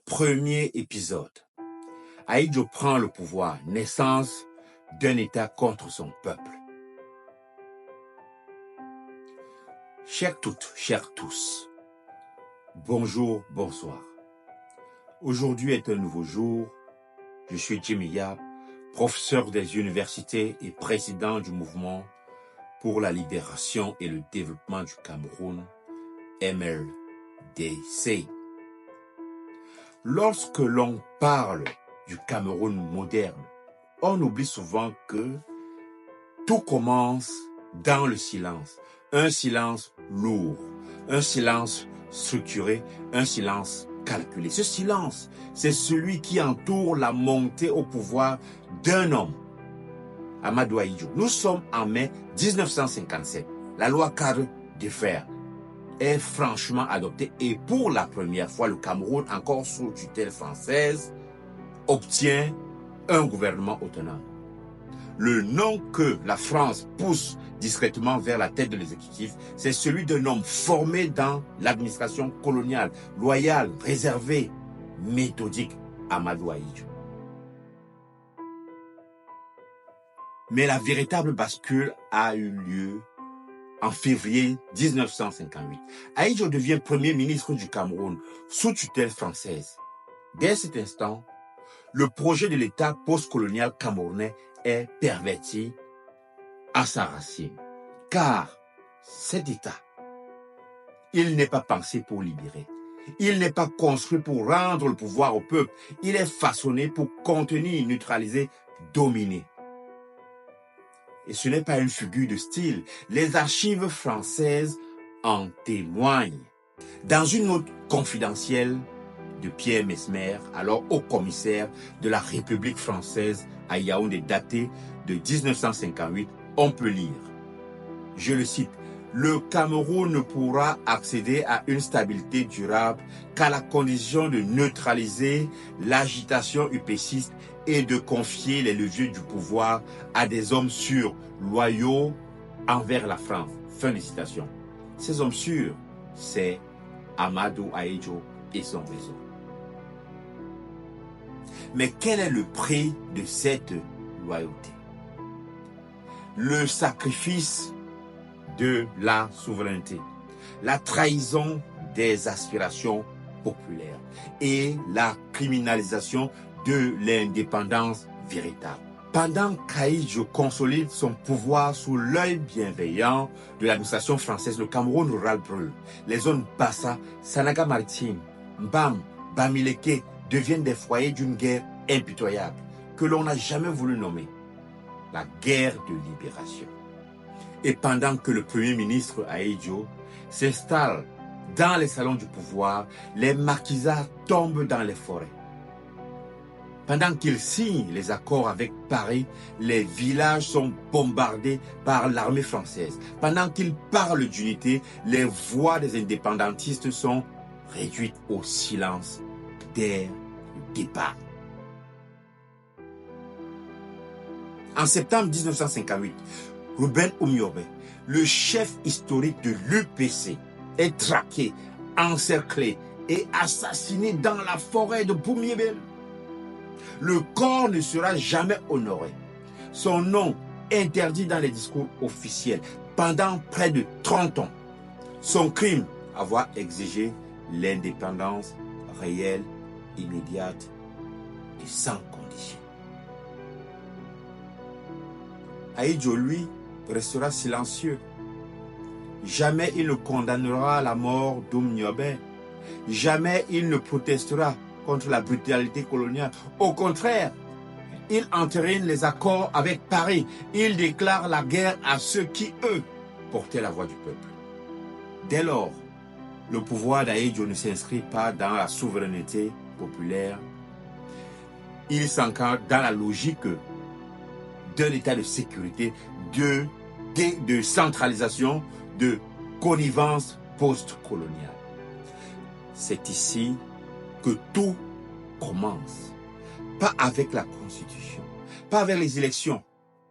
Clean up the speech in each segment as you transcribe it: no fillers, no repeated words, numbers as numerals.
Premier épisode. Ahidjo prend le pouvoir, naissance d'un État contre son peuple. Chères toutes, chers tous, bonjour, bonsoir. Aujourd'hui est un nouveau jour. Je suis Jimmy Yap, professeur des universités et président du mouvement pour la libération et le développement du Cameroun, MLDC. Lorsque l'on parle du Cameroun moderne, on oublie souvent que tout commence dans le silence. Un silence lourd, un silence structuré, un silence calculé. Ce silence, c'est celui qui entoure la montée au pouvoir d'un homme, Amadou Ahidjo. Nous sommes en mai 1957. La loi cadre de fer est franchement adoptée et pour la première fois, le Cameroun, encore sous tutelle française, obtient un gouvernement autonome. Le nom que la France pousse discrètement vers la tête de l'exécutif, c'est celui d'un homme formé dans l'administration coloniale, loyal, réservé, méthodique, Amadou Ahidjo. Mais la véritable bascule a eu lieu en février 1958. Ahidjo devient premier ministre du Cameroun sous tutelle française. Dès cet instant, le projet de l'État postcolonial camerounais est perverti à sa racine. Car cet État, il n'est pas pensé pour libérer. Il n'est pas construit pour rendre le pouvoir au peuple. Il est façonné pour contenir, neutraliser, dominer. Et ce n'est pas une figure de style. Les archives françaises en témoignent. Dans une note confidentielle de Pierre Mesmer, alors haut-commissaire de la République française à Yaoundé, datée de 1958, on peut lire, je le cite, « Le Cameroun ne pourra accéder à une stabilité durable qu'à la condition de neutraliser l'agitation upéciste et de confier les leviers du pouvoir à des hommes sûrs, loyaux envers la France. » Fin de citation. Ces hommes sûrs, c'est Amadou Ahidjo et son réseau. Mais quel est le prix de cette loyauté? Le sacrifice de la souveraineté, la trahison des aspirations populaires et la criminalisation de l'indépendance véritable. Pendant qu'Ahidjo consolide son pouvoir sous l'œil bienveillant de l'administration française, le Cameroun rural brûle. Les zones Bassa, Sanaga Maritime, Mbam, Bamileke deviennent des foyers d'une guerre impitoyable que l'on n'a jamais voulu nommer. La guerre de libération. Et pendant que le premier ministre Ahidjo s'installe dans les salons du pouvoir, les maquisards tombent dans les forêts. Pendant qu'il signe les accords avec Paris, les villages sont bombardés par l'armée française. Pendant qu'il parle d'unité, les voix des indépendantistes sont réduites au silence dès le départ. En septembre 1958, Ruben Oumiobe, le chef historique de l'UPC, est traqué, encerclé et assassiné dans la forêt de Boumiébel. Le corps ne sera jamais honoré. Son nom interdit dans les discours officiels pendant près de 30 ans. Son crime, avoir exigé l'indépendance réelle, immédiate et sans condition. Ahidjo, lui, restera silencieux. Jamais il ne condamnera la mort d'Oumiobe. Jamais il ne protestera contre la brutalité coloniale. Au contraire, il entérine les accords avec Paris. Il déclare la guerre à ceux qui, eux, portaient la voix du peuple. Dès lors, le pouvoir d'Ahidjo ne s'inscrit pas dans la souveraineté populaire. Il s'ancre dans la logique d'un état de sécurité, de centralisation, de connivence post-coloniale. C'est ici que tout commence. Pas avec la Constitution, pas avec les élections,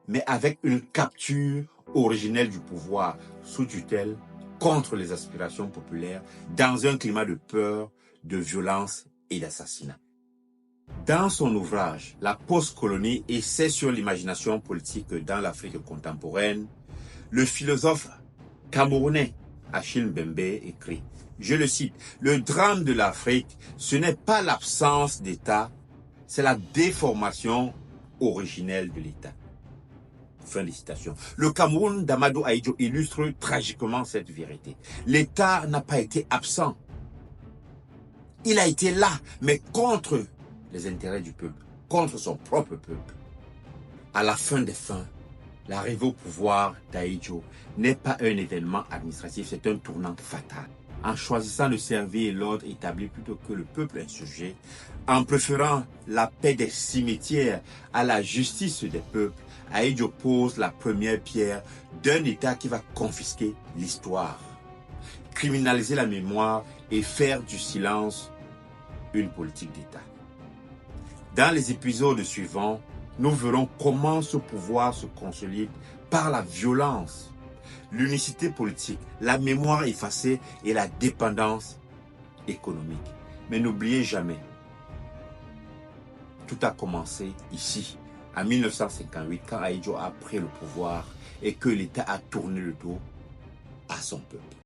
mais avec une capture originelle du pouvoir sous tutelle contre les aspirations populaires dans un climat de peur, de violence et d'assassinat. Dans son ouvrage « La post-colonie, essai sur l'imagination politique dans l'Afrique contemporaine », le philosophe camerounais Achille Mbembe écrit, je le cite, « Le drame de l'Afrique, ce n'est pas l'absence d'État, c'est la déformation originelle de l'État. » Fin de citation. Le Cameroun d'Amadou Ahidjo illustre tragiquement cette vérité. L'État n'a pas été absent. Il a été là, mais contre les intérêts du peuple, contre son propre peuple. À la fin des fins, l'arrivée au pouvoir d'Ahidjo n'est pas un événement administratif, c'est un tournant fatal. En choisissant de servir l'ordre établi plutôt que le peuple insurgé, en préférant la paix des cimetières à la justice des peuples, Ahidjo pose la première pierre d'un État qui va confisquer l'histoire, criminaliser la mémoire et faire du silence une politique d'État. Dans les épisodes suivants, nous verrons comment ce pouvoir se consolide par la violence, l'unicité politique, la mémoire effacée et la dépendance économique. Mais n'oubliez jamais, tout a commencé ici, en 1958, quand Ahidjo a pris le pouvoir et que l'État a tourné le dos à son peuple.